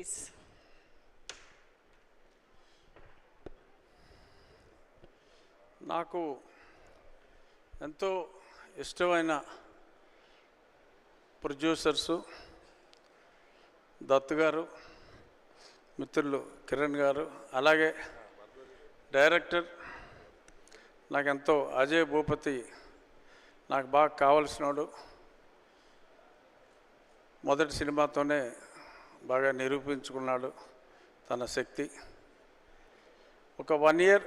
please. నాకు ఎంతో ఇష్టమైన ప్రొడ్యూసర్సు దత్తు గారు, మిత్రులు కిరణ్ గారు, అలాగే డైరెక్టర్ నాకెంతో అజయ్ భూపతి నాకు బాగా కావలసినోడు. మొదటి సినిమాతోనే బాగా నిరూపించుకున్నాడు తన శక్తి. ఒక 1 year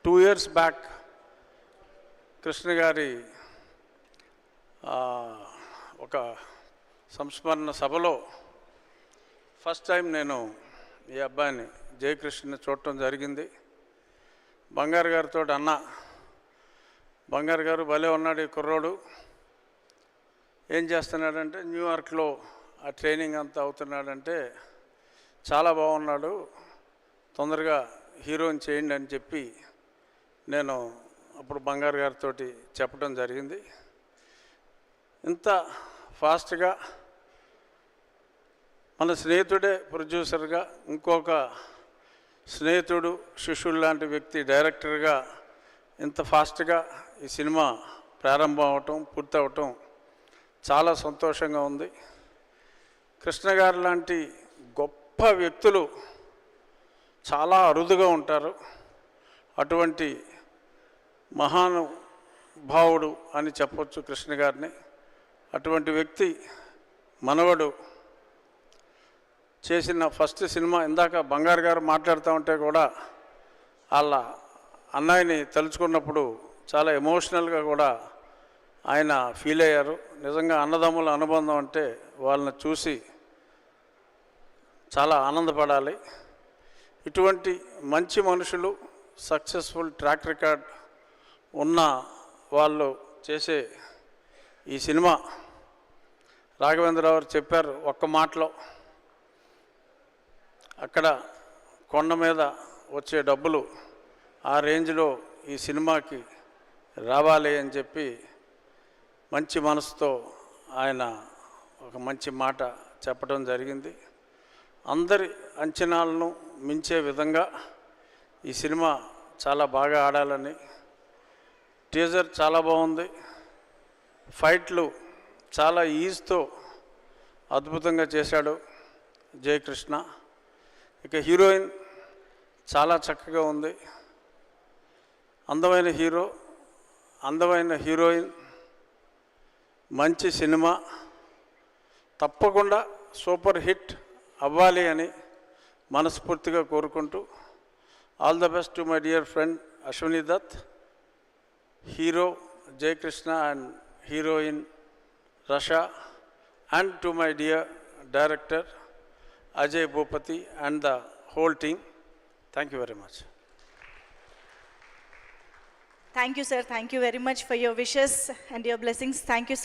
2 years బ్యాక్ కృష్ణ గారి ఒక సంస్మరణ సభలో ఫస్ట్ టైం నేను ఈ అబ్బాయిని జయకృష్ణని చూడటం జరిగింది. బంగారు గారితో అన్న, బంగారు గారు భలే ఉన్నాడు ఈ కుర్రోడు, ఏం చేస్తున్నాడంటే న్యూయార్క్లో ఆ ట్రైనింగ్ అంతా అవుతున్నాడంటే చాలా బాగున్నాడు, తొందరగా హీరోని చేయండి అని చెప్పి నేను అప్పుడు బంగారు గారితో చెప్పడం జరిగింది. ఇంత ఫాస్ట్గా మన స్నేహితుడే ప్రొడ్యూసర్గా, ఇంకొక స్నేహితుడు శిష్యుడు లాంటి వ్యక్తి డైరెక్టర్గా ఇంత ఫాస్ట్గా ఈ సినిమా ప్రారంభం అవటం, పూర్తి అవటం చాలా సంతోషంగా ఉంది. కృష్ణ గారు లాంటి గొప్ప వ్యక్తులు చాలా అరుదుగా ఉంటారు. అటువంటి మహానుభావుడు అని చెప్పొచ్చు కృష్ణ గారిని. అటువంటి వ్యక్తి మనవడు చేసిన ఫస్ట్ సినిమా, ఇందాక బంగారు గారు మాట్లాడుతూ ఉంటే కూడా వాళ్ళ అన్నయ్యని తలుచుకున్నప్పుడు చాలా ఎమోషనల్గా కూడా ఆయన ఫీల్ అయ్యారు. నిజంగా అన్నదమ్ముల అనుబంధం అంటే వాళ్ళని చూసి చాలా ఆనందపడాలి. ఇటువంటి మంచి మనుషులు, సక్సెస్ఫుల్ ట్రాక్ రికార్డ్ ఉన్న వాళ్ళు చేసే ఈ సినిమా, రాఘవేంద్రరావు చెప్పారు ఒక్క మాటలో, అక్కడ కొండ మీద వచ్చే డబ్బులు ఆ రేంజ్లో ఈ సినిమాకి రావాలి అని చెప్పి మంచి మనసుతో ఆయన ఒక మంచి మాట చెప్పడం జరిగింది. అందరి అంచనాలను మించే విధంగా ఈ సినిమా చాలా బాగా ఆడాలని. టీజర్ చాలా బాగుంది, ఫైట్లు చాలా ఈజ్తో అద్భుతంగా చేశాడు జయకృష్ణ. ఇక హీరోయిన్ చాలా చక్కగా ఉంది, అందమైన హీరో, అందమైన హీరోయిన్, మంచి సినిమా, తప్పకుండా సూపర్ హిట్ అవ్వాలి అని మనస్ఫూర్తిగా కోరుకుంటూ, all the best to my dear friend Ashwini Dutt, hero Jayakrishna and heroine Rasha, and to my dear director Ajay Bhupati and the whole team. Thank you very much. Thank you, sir. Thank you very much for your wishes and your blessings. Thank you, sir.